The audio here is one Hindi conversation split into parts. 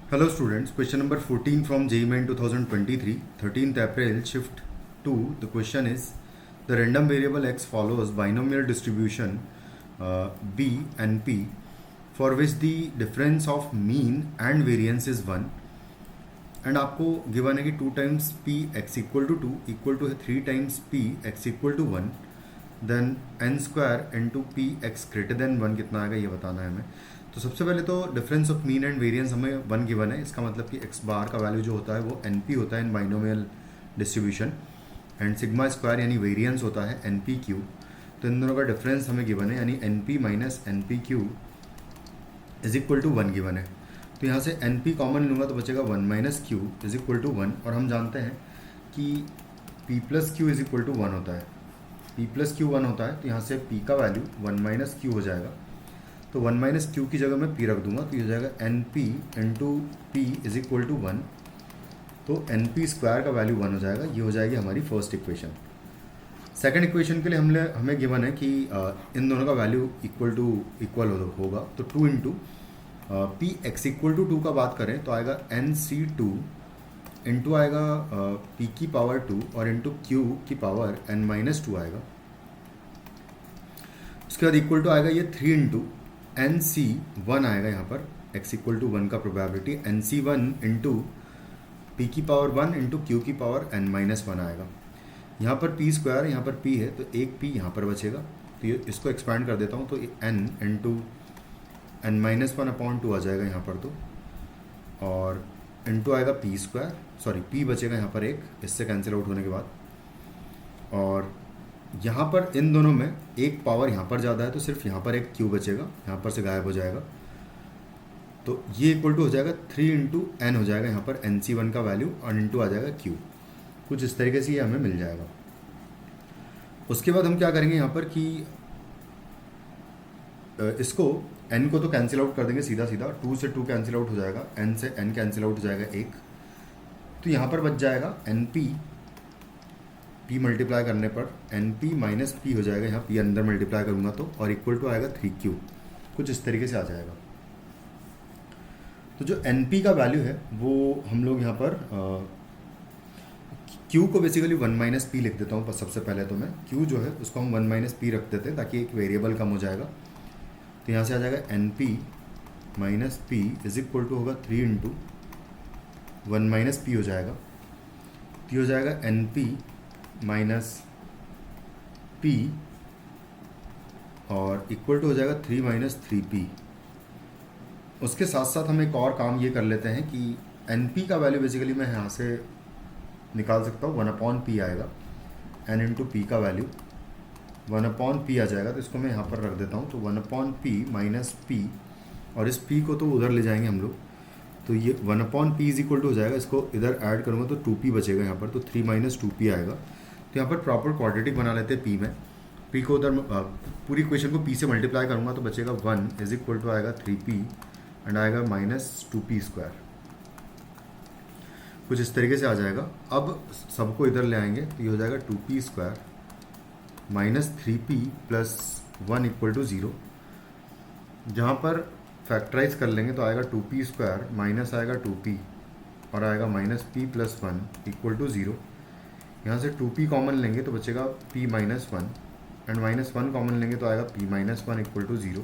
Hello students, question number 14 from JEE Main 2023, 13th April, shift 2. The question is, the random variable x follows binomial distribution b and p for which the difference of mean and variance is 1 and आपको गिवन है कि 2 times p x equal to 2 equal to 3 times p x equal to 1 then n square into P X greater than 1 कितना आएगा ये बताना है हमें। तो सबसे पहले तो difference of mean and variance हमें 1 गिवन है, इसका मतलब कि x बार का वैल्यू जो होता है वो एन पी होता है in binomial distribution and sigma square यानी वेरिएंस होता है एन पी क्यू। तो इन दोनों का डिफरेंस हमें गिवन है यानी N P minus N P Q is equal to 1 given है। तो यहाँ से एन पी कॉमन लूँगा तो बचेगा 1 minus Q is equal to 1 और हम जानते हैं कि p plus Q is equal to 1 होता है, p प्लस क्यू 1 होता है। तो यहाँ से p का वैल्यू 1 माइनस क्यू हो जाएगा। तो 1 माइनस क्यू की जगह मैं p रख दूंगा तो ये हो जाएगा N P into P is equal to 1। तो एन पी स्क्वायर का वैल्यू 1 हो जाएगा, ये हो जाएगी हमारी फर्स्ट इक्वेशन। सेकंड इक्वेशन के लिए हमें गिवन है कि इन दोनों का वैल्यू इक्वल होगा। तो 2 into P X equal to 2 का बात करें तो आएगा एन सी 2 इंटू आएगा p की पावर 2 और इंटू क्यू की पावर n माइनस 2 आएगा। उसके बाद इक्वल टू आएगा ये 3 इंटू एन सी 1 आएगा, यहाँ पर x इक्वल टू 1 का probability N C 1 into P की पावर 1 इंटू क्यू की पावर n माइनस 1 आएगा। यहाँ पर p स्क्वायर यहाँ पर p है तो एक p यहाँ पर बचेगा। तो ये इसको एक्सपैंड कर देता हूँ तो n into n minus 1 upon 2 आ जाएगा यहाँ पर। तो और इंटू आएगा पी स्क्वायर, सॉरी पी बचेगा यहाँ पर एक, इससे कैंसिल आउट होने के बाद। और यहाँ पर इन दोनों में एक पावर यहाँ पर ज़्यादा है तो सिर्फ यहाँ पर एक क्यू बचेगा, यहाँ पर से गायब हो जाएगा। तो ये इक्वल टू हो जाएगा 3 इंटू एन हो जाएगा यहाँ पर एन सी 1 का वैल्यू और इंटू आ जाएगा क्यू। कुछ इस तरीके से ये हमें मिल जाएगा। उसके बाद हम क्या करेंगे यहाँ पर कि इसको n को तो कैंसिल आउट कर देंगे सीधा सीधा, 2 से 2 कैंसिल आउट हो जाएगा, n से n कैंसिल आउट हो जाएगा 1। तो यहाँ पर बच जाएगा एन पी, पी मल्टीप्लाई करने पर एन पी माइनस पी हो जाएगा, यहाँ पी अंदर मल्टीप्लाई करूँगा तो, और इक्वल टू आएगा 3q। कुछ इस तरीके से आ जाएगा। तो जो एन पी का वैल्यू है वो हम लोग यहाँ पर q को बेसिकली 1 माइनस पी लिख देता हूँ। सबसे पहले तो मैं q जो है उसको हम 1 माइनस पी रख देते हैं ताकि एक वेरिएबल कम हो जाएगा। तो यहाँ से आ जाएगा N P minus P is equal to होगा 3 इंटू 1 माइनस पी हो जाएगा। तो हो जाएगा एन पी माइनस पी और इक्वल टू हो जाएगा 3 माइनस 3p। उसके साथ साथ हम एक और काम ये कर लेते हैं कि एन पी का वैल्यू बेसिकली मैं यहाँ से निकाल सकता हूँ, 1 अपॉन पी आएगा, एन इंटू पी का वैल्यू 1 अपॉन पी आ जाएगा। तो इसको मैं यहाँ पर रख देता हूँ। तो 1 अपॉन पी माइनस पी और इस p को तो उधर ले जाएंगे हम लोग। तो ये 1 upon P is equal to हो जाएगा, इसको इधर ऐड करूँगा तो 2p बचेगा यहाँ पर। तो 3 माइनस 2p आएगा। तो यहाँ पर प्रॉपर क्वाड्रेटिक बना लेते हैं p में। p को उधर पूरी इक्वेशन को p से मल्टीप्लाई करूँगा तो बचेगा 1 इज इक्वल टू आएगा 3p एंड आएगा माइनस 2p स्क्वायर। कुछ इस तरीके से आ जाएगा। अब सबको इधर ले आएंगे तो ये हो जाएगा 2p square minus 3p plus 1 equal to 0। जहाँ पर फैक्टराइज कर लेंगे तो आएगा 2p स्क्वायर माइनस आएगा 2p और आएगा minus p plus 1 equal to 0। यहाँ से 2p कॉमन लेंगे तो बचेगा p minus 1 and minus 1 common लेंगे तो आएगा p माइनस 1 इक्वल टू 0।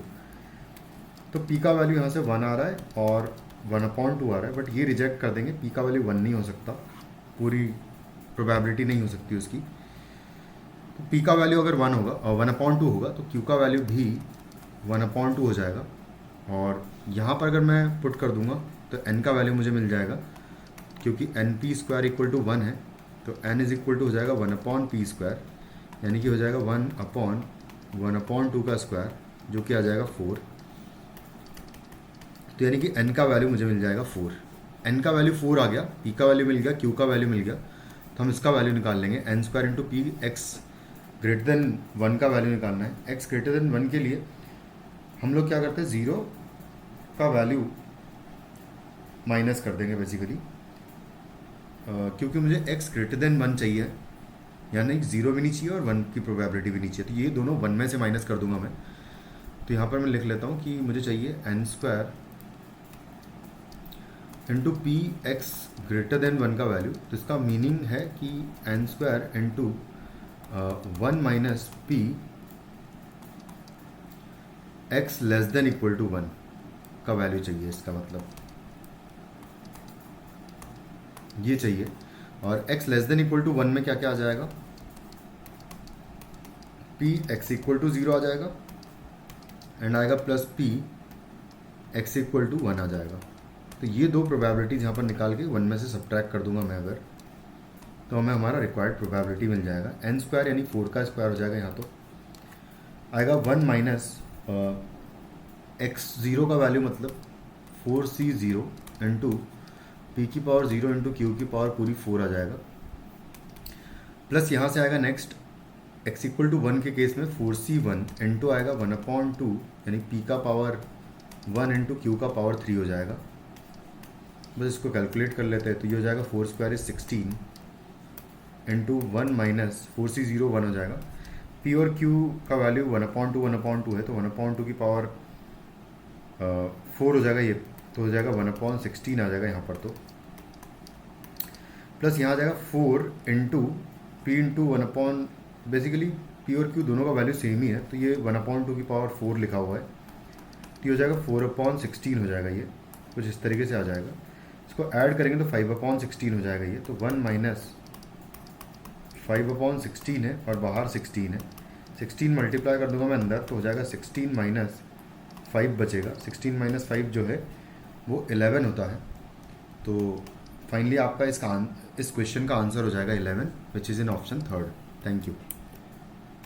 तो p का वैल्यू यहाँ से 1 आ रहा है और 1 अपॉन 2 आ रहा है, बट ये रिजेक्ट कर देंगे। p का वैल्यू 1 नहीं हो सकता, पूरी प्रोबेबिलिटी नहीं हो सकती उसकी। तो p का वैल्यू अगर 1 होगा और 1 अपॉन 2 होगा तो q का वैल्यू भी 1 अपॉन 2 हो जाएगा। और यहाँ पर अगर मैं पुट कर दूंगा तो n का वैल्यू मुझे मिल जाएगा, क्योंकि N P square equal to 1 है तो n इज इक्वल टू हो जाएगा 1 अपॉन पी स्क्वायर, यानी कि हो जाएगा 1 अपॉन 2 का स्क्वायर जो कि आ जाएगा 4। तो यानी कि n का वैल्यू मुझे मिल जाएगा 4। n का वैल्यू 4 आ गया, p का वैल्यू मिल गया, q का वैल्यू मिल गया। तो हम इसका वैल्यू निकाल लेंगे, n square into P X greater than 1 का वैल्यू निकालना है। x ग्रेटर देन 1 के लिए हम लोग क्या करते हैं, 0 का वैल्यू माइनस कर देंगे बेसिकली, क्योंकि मुझे x ग्रेटर देन 1 चाहिए, यानी 0 भी नहीं चाहिए और 1 की प्रोबेबिलिटी भी नहीं चाहिए। तो ये दोनों 1 में से माइनस कर दूंगा मैं। तो यहाँ पर मैं लिख लेता हूँ कि मुझे चाहिए n square into P X greater than 1 का वैल्यू, तो इसका मीनिंग है कि N square into 1 minus P X less than equal to 1 का वैल्यू चाहिए, इसका मतलब ये चाहिए। और x less than equal to 1 में क्या क्या आ जाएगा, p x इक्वल टू 0 आ जाएगा एंड आएगा plus p x equal to 1 आ जाएगा। तो ये दो प्रोबेबिलिटीज यहाँ पर निकाल के 1 में से सब्ट्रैक्ट कर दूंगा मैं अगर, तो हमें हमारा रिक्वायर्ड प्रोबेबिलिटी मिल जाएगा। एन स्क्वायर यानी 4 का स्क्वायर हो जाएगा, यहाँ तो आएगा 1 माइनस एक्स ज़ीरो का वैल्यू मतलब 4c0 इंटू पी की पावर 0 इंटू क्यू की पावर पूरी 4 आ जाएगा, प्लस यहाँ से आएगा नेक्स्ट x इक्वल टू 1 के केस में 4c1 इंटू आएगा 1/2 यानी p का पावर 1 इंटू क्यू का पावर 3 हो जाएगा। बस इसको कैलकुलेट कर लेते हैं, तो ये हो जाएगा 4 square is 16 into 1 minus 4c0 1 हो जाएगा। p और q का वैल्यू 1/2 है, तो 1/2 की पावर 4 हो जाएगा ये, तो हो जाएगा 1/16 आ जाएगा यहाँ पर, तो प्लस यहाँ आ जाएगा 4 into P into 1 basically P और क्यू दोनों का वैल्यू सेम ही है, तो ये 1/2 की पावर 4 लिखा हुआ है, तो ये हो जाएगा 4/16 हो जाएगा, ये कुछ इस तरीके से आ जाएगा। इसको ऐड करेंगे तो 5/16 हो जाएगा ये, तो 1 माइनस 5/16 है और बाहर 16 है, 16 मल्टीप्लाई कर दूंगा मैं अंदर, तो हो जाएगा 16 माइनस 5 बचेगा। 16 माइनस 5 जो है वो 11 होता है। तो फाइनली आपका इस क्वेश्चन का आंसर हो जाएगा 11, which is in option 3rd। Thank you.